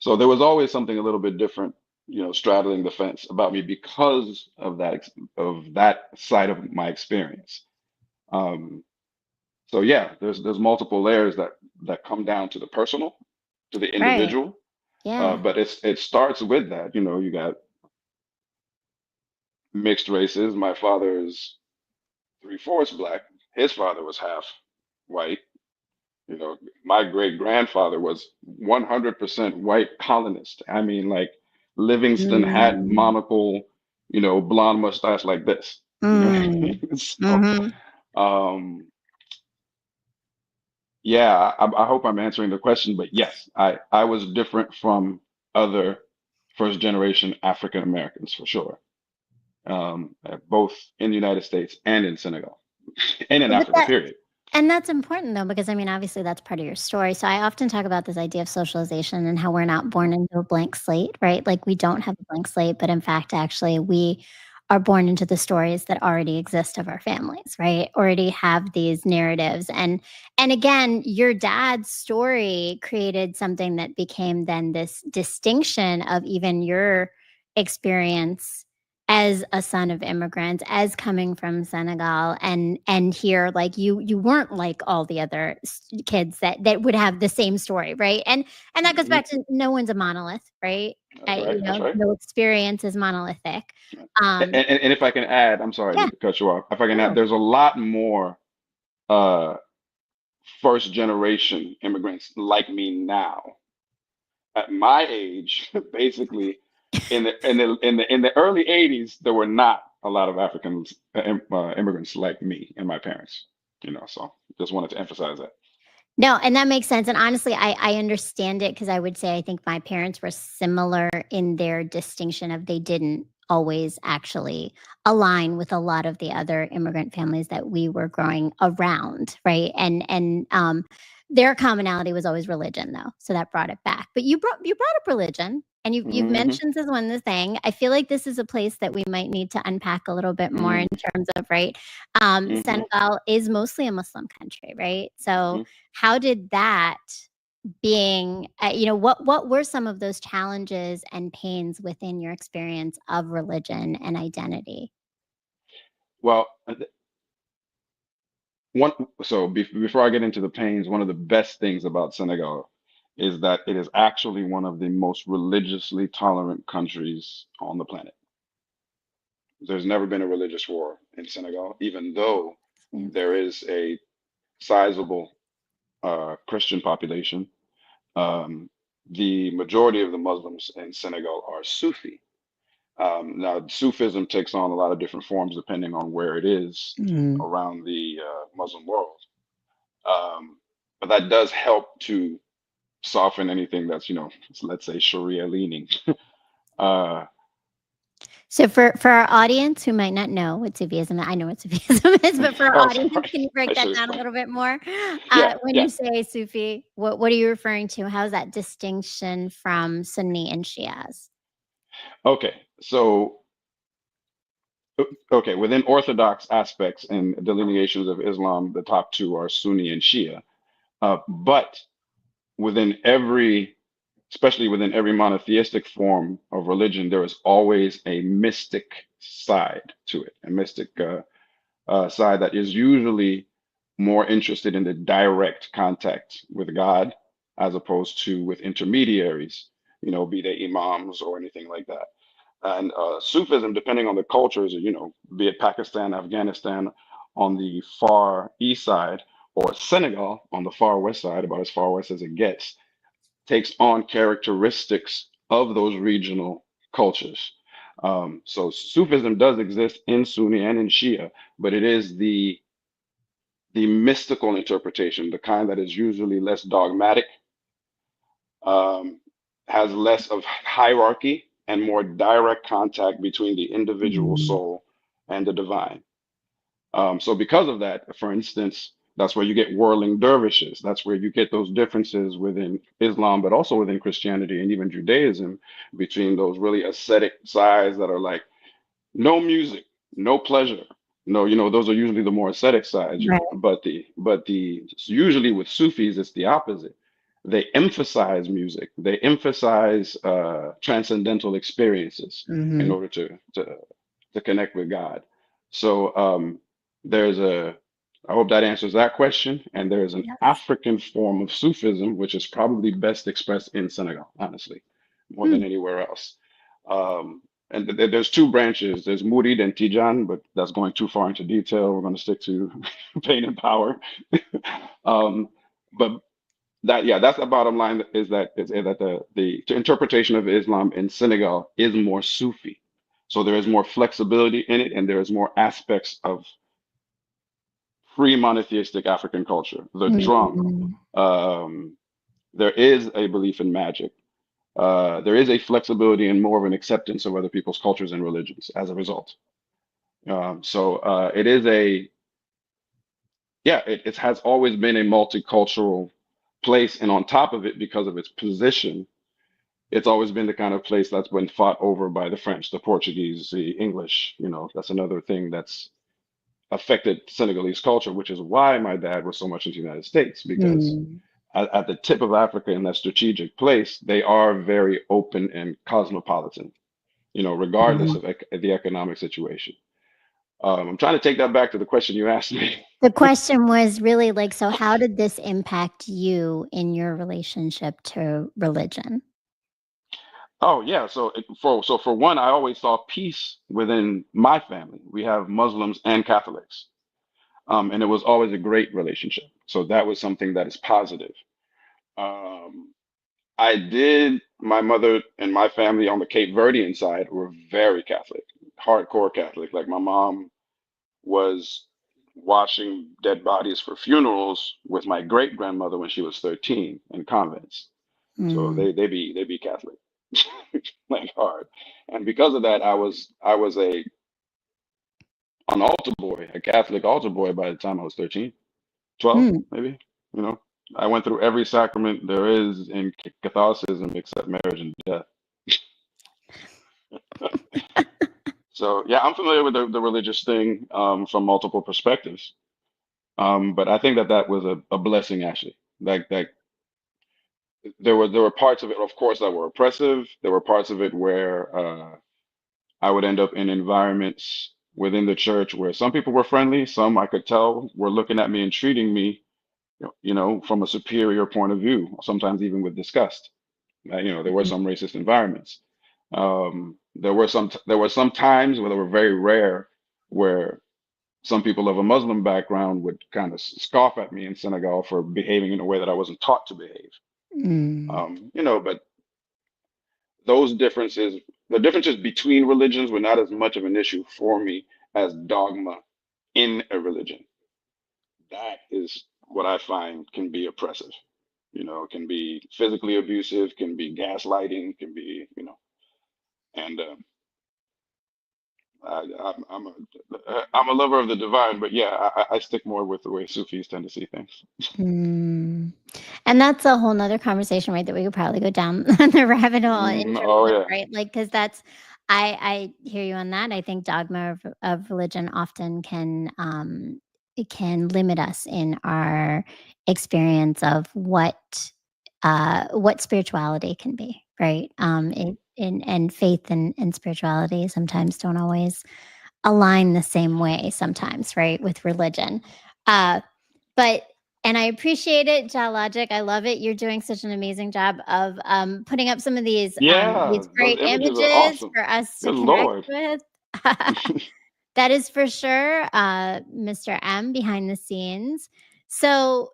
So there was always something a little bit different, straddling the fence about me because of that side of my experience. Um, so yeah, there's multiple layers that come down to the personal, to the right. individual. Yeah. But it starts with that. You got mixed races. My father is three-fourths black. His father was half white. My great grandfather was 100% white colonist. I mean, like Livingston hat, Mm, monocle, blonde mustache like this. You know what I mm, mean? So, mhm. um, yeah, I hope I'm answering the question, but yes, I was different from other first generation African Americans for sure, both in the United States and in Senegal and in But Africa, that period. And that's important though, because I mean, obviously that's part of your story. So I often talk about this idea of socialization and how we're not born into a blank slate, right? Like we don't have a blank slate, but in fact, actually, we are born into the stories that already exist of our families, right? Already have these narratives. And again, your dad's story created something that became then this distinction of even your experience as a son of immigrants, as coming from Senegal, and here, like you weren't like all the other kids that would have the same story, right? And that goes Hmm. back to no one's a monolith, right? That's right. You That's know, right. no experience is monolithic. And if I can add, I'm sorry Yeah, to cut you off. If I can add, no. there's a lot more uh, first generation immigrants like me now. At my age, basically, in the early '80s, there were not a lot of African immigrants like me and my parents. So just wanted to emphasize that. No, and that makes sense, and honestly, I understand it because I would say I think my parents were similar in their distinction of they didn't always actually align with a lot of the other immigrant families that we were growing around, right? And their commonality was always religion, though, so that brought it back. But you brought up religion, and you've Hmm. mentioned this one the thing. I feel like this is a place that we might need to unpack a little bit more in terms of, right? Hmm. Senegal is mostly a Muslim country, right? So Hmm. how did that being, what were some of those challenges and pains within your experience of religion and identity? Well, one so before I get into the pains, one of the best things about Senegal is that it is actually one of the most religiously tolerant countries on the planet. There's never been a religious war in Senegal, even though Yeah. there is a sizable Christian population. Um, the majority of the Muslims in Senegal are Sufi. Now, Sufism takes on a lot of different forms depending on where it is Mm. around the Muslim world. Um, but that does help to soften anything that's, let's say Sharia leaning. Uh, So for our audience who might not know what Sufism, I know what Sufism is, but for our oh, audience, sorry, can you break I that should down a explain. little bit more? Yeah, When yeah. you say Sufi, what are you referring to? How's that distinction from Sunni and Shias? Okay, so okay, within Orthodox aspects and delineations of Islam, the top two are Sunni and Shia. But within every, especially within every monotheistic form of religion, there is always a mystic side to it, a mystic side that is usually more interested in the direct contact with God as opposed to with intermediaries, be they imams or anything like that. And Sufism, depending on the cultures, be it Pakistan, Afghanistan on the far east side, or Senegal on the far west side, about as far west as it gets, takes on characteristics of those regional cultures. So Sufism does exist in Sunni and in Shia, but it is the mystical interpretation, the kind that is usually less dogmatic, um, has less of hierarchy and more direct contact between the individual Mm. soul and the divine. So because of that, for instance, that's where you get whirling dervishes. That's where you get those differences within Islam, but also within Christianity and even Judaism, between those really ascetic sides that are like no music, no pleasure. No, those are usually the more ascetic sides. Right. But the usually with Sufis, it's the opposite. They emphasize music. They emphasize transcendental experiences in Mhm. order to connect with God. So there's a, I hope that answers that question. And there's an Yes. African form of Sufism, which is probably best expressed in Senegal, honestly, more than Hmm. anywhere else. Um, and there's two branches. There's Murid and Tijan, but that's going too far into detail. We're going to stick to pain and power. um, but yeah, that's the bottom line is that the interpretation of Islam in Senegal is more Sufi. So there is more flexibility in it, and there is more aspects of free monotheistic African culture. The drum, Mm. um, there is a belief in magic. There is a flexibility and more of an acceptance of other people's cultures and religions as a result. So it is yeah, it has always been a multicultural place. And on top of it, because of its position, it's always been the kind of place that's been fought over by the French, the Portuguese, the English. That's another thing that's affected Senegalese culture, which is why my dad was so much in the United States, because Mm. at the tip of Africa in that strategic place, they are very open and cosmopolitan. regardless of the economic situation. I'm trying to take that back to the question you asked me. The question was really like, so how did this impact you in your relationship to religion? Oh yeah, so for one, I always saw peace within my family. We have Muslims and Catholics, and it was always a great relationship. So that was something that is positive. Um, I did. My mother and my family on the Cape Verdean side were very Catholic, hardcore Catholic. Like my mom was washing dead bodies for funerals with my great grandmother when she was 13 in convents. So Mm, they be Catholic, like hard. And because of that, I was an altar boy, a Catholic altar boy by the time I was 13, 12 mm. maybe. You know, I went through every sacrament there is in Catholicism except marriage and death. So yeah, I'm familiar with the religious thing from multiple perspectives. But I think that was a blessing actually. Like there were parts of it, of course, that were oppressive. There were parts of it where I would end up in environments within the church where some people were friendly, some I could tell were looking at me and treating me, from a superior point of view, sometimes even with disgust. There were some racist environments. There were some times where they were very rare where some people of a Muslim background would kind of scoff at me in Senegal for behaving in a way that I wasn't taught to behave. Mm, But those differences, the differences between religions were not as much of an issue for me as dogma in a religion. That is what I find can be oppressive. Can be physically abusive, can be gaslighting, can be, and I'm a lover of the divine, but yeah, I stick more with the way Sufis tend to see things. mm. And that's a whole nother conversation, right? That we could probably go down the rabbit hole in terms Oh of, yeah. right? Like, because that's, I hear you on that. I think dogma of religion often can, it can limit us in our experience of what spirituality can be, right? And faith and spirituality sometimes don't always align the same way sometimes, right, with religion. Uh, but and I appreciate it, Logic. I love it. You're doing such an amazing job of putting up some of Yeah, these those great images are images awesome. for us to Good connect Lord. with. That is for sure, Mr. M behind the scenes. So,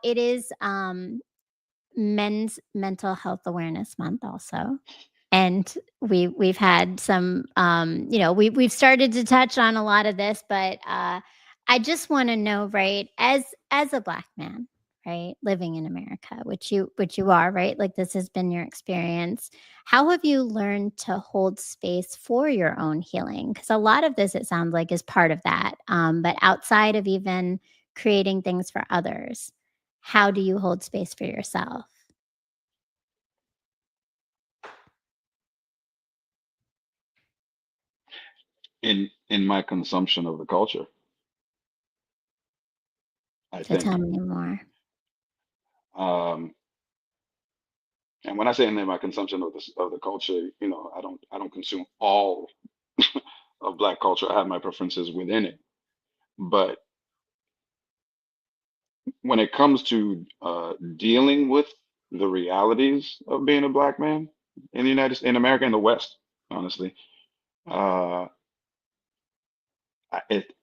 it is Men's Mental Health Awareness Month also. And we've had some, we've started to touch on a lot of this, but I just want to know, right, as a Black man, right, living in America, which you are, right, like this has been your experience. How have you learned to hold space for your own healing? Because a lot of this, it sounds like, is part of that. But outside of even creating things for others, how do you hold space for yourself? In my consumption of the culture, I So think. tell me more. Um, and when I say in my consumption of the culture, I don't consume all of Black culture. I have my preferences within it. But when it comes to dealing with the realities of being a Black man in America, in the West, honestly, uh,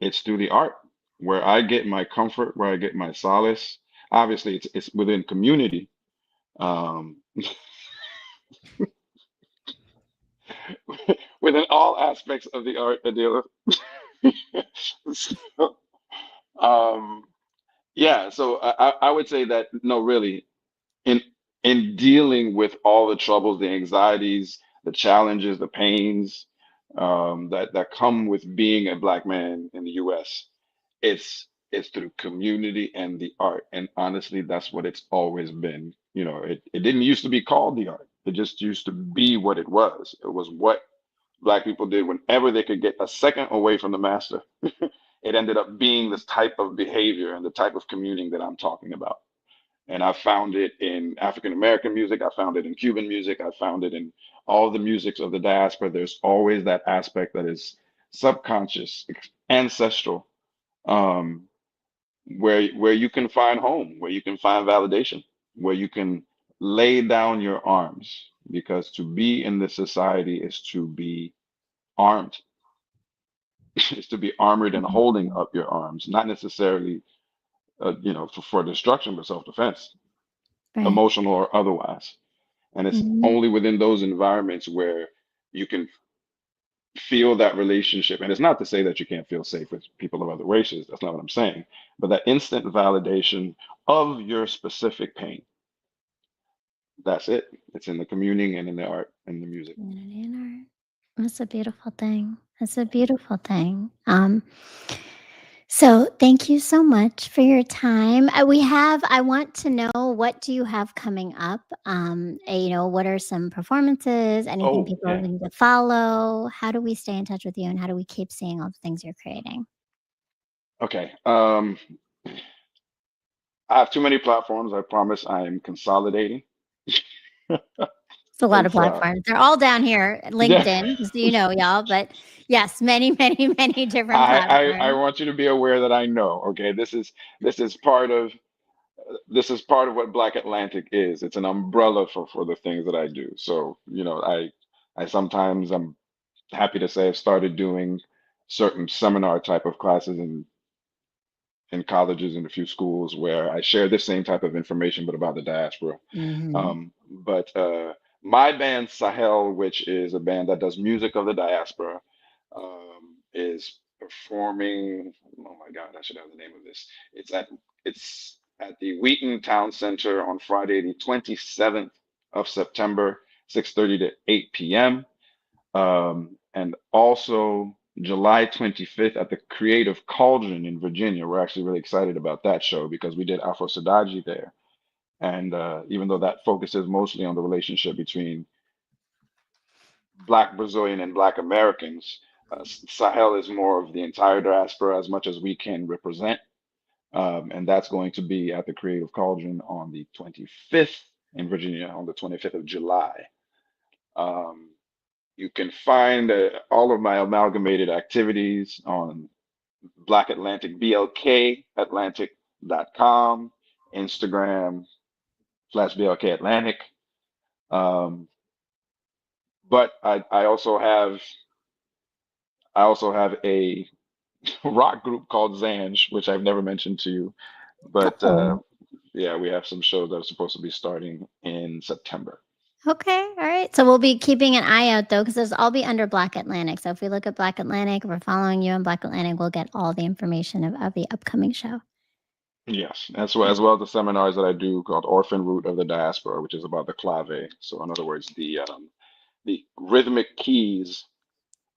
it's through the art where I get my comfort, where I get my solace. Obviously, it's within community. Um, within all aspects of the art, Adela. So, um, yeah, so I would say that no, really, in in dealing with all the troubles, the anxieties, the challenges, the pains that come with being a Black man in the U.S., it's through community and the art. And honestly, that's what it's always been. It didn't used to be called the art. It just used to be what it was. It was what Black people did whenever they could get a second away from the master. It ended up being this type of behavior and the type of communing that I'm talking about. And I found it in African American music. I found it in Cuban music. I found it in all the musics of the diaspora. There's always that aspect that is subconscious, ancestral, um, where you can find home, where you can find validation, where you can lay down your arms. Because to be in this society is to be armed, is to be armored and holding Mhm. up your arms, not necessarily, for destruction, but self-defense, Right. emotional or otherwise. And it's Mhm. only within those environments where you can feel that relationship. And it's not to say that you can't feel safe with people of other races. That's not what I'm saying. But that instant validation of your specific pain, that's it. It's in the communing and in the art and the music. Community and art. That's a beautiful thing. That's a beautiful thing. So thank you so much for your time. I want to know, what do you have coming up? What are some performances? Anything Oh, people yeah. need to follow? How do we stay in touch with you, and how do we keep seeing all the things you're creating? Okay. I have too many platforms. I promise I am consolidating. It's a lot of It's platforms. They're all down here at yeah. LinkedIn, just so you know, y'all. But yes, many, many, many different I platforms. want you to be aware that I know. Okay, this is part of what Black Atlantic is. It's an umbrella for the things that I do. So, I sometimes, I'm happy to say, I've started doing certain seminar type of classes in colleges and a few schools where I share this same type of information, but about the diaspora. Hmm. But my band Sahel, which is a band that does music of the diaspora, is performing. Oh my God, I should have the name of this. It's at the Wheaton Town Center on Friday, the 27th of September, 6:30 to 8 p.m. And also July 25th at the Creative Cauldron in Virginia. We're actually really excited about that show because we did Afro Sadaji there. And even though that focuses mostly on the relationship between Black Brazilian and Black Americans, Sahel is more of the entire diaspora as much as we can represent. And that's going to be at the Creative Cauldron on the 25th in Virginia on the 25th of July. Um, you can find all of my amalgamated activities on Black Atlantic, blkatlantic.com, Instagram /BLK Atlantic. Um, but I also have a rock group called Zanj, which I've never mentioned to you. But Oh, yeah, we have some shows that are supposed to be starting in September. okay. All right. So we'll be keeping an eye out, though, because this will all be under Black Atlantic. So if we look at Black Atlantic, if we're following you on Black Atlantic, we'll get all the information of the upcoming show. Yes, as well as the seminars that I do called Orphan Root of the Diaspora, which is about the clave. So in other words, the rhythmic keys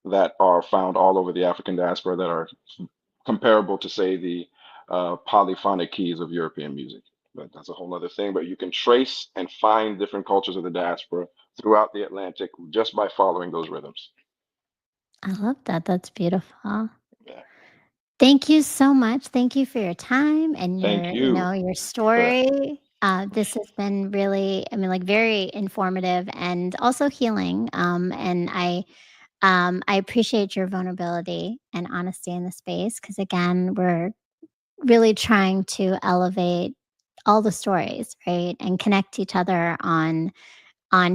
that are found all over the African diaspora that are comparable to, say, the polyphonic keys of European music. But that's a whole other thing. But you can trace and find different cultures of the diaspora throughout the Atlantic just by following those rhythms. I love that. That's beautiful. Yeah. Thank you so much. Thank you for your time and Thank your you for story. This has been really, I mean, like, very informative and also healing. I appreciate your vulnerability and honesty in the space, because again, we're really trying to elevate all the stories, right, and connect each other on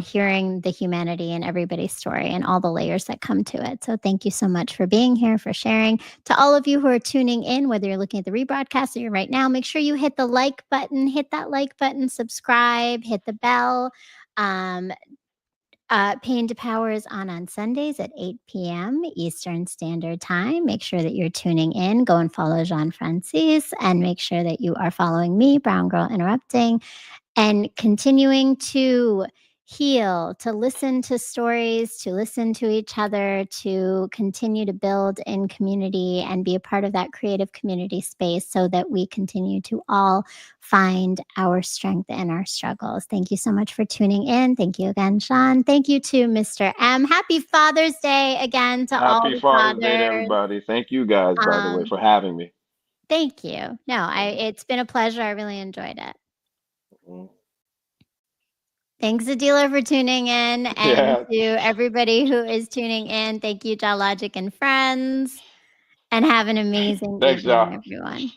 hearing the humanity in everybody's story and all the layers that come to it. So thank you so much for being here, for sharing. To all of you who are tuning in, whether you're looking at the rebroadcast or you're right now, make sure you hit the like button, subscribe, hit the bell. Um, Pain to Power is on Sundays at 8 p.m. Eastern Standard Time. Make sure that you're tuning in. Go and follow Jean Frances, and make sure that you are following me, Brown Girl Interrupting, and continuing to heal, to listen to stories, to listen to each other, to continue to build in community and be a part of that creative community space, so that we continue to all find our strength in our struggles. Thank you so much for tuning in. Thank you again, Sean. Thank you to Mr. M. Happy Father's Day again to all Happy the Father's Day to fathers. everybody. Thank you guys, by the way, Um, for having me. Thank you. No, it's been a pleasure. I really enjoyed it. Thanks, Adila, for tuning in. And Yeah. to everybody who is tuning in, thank you, Logic and friends. And have an amazing Thanks, evening, y'all. everyone.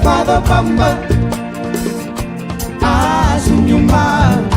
Father Bamba, Azunyuma.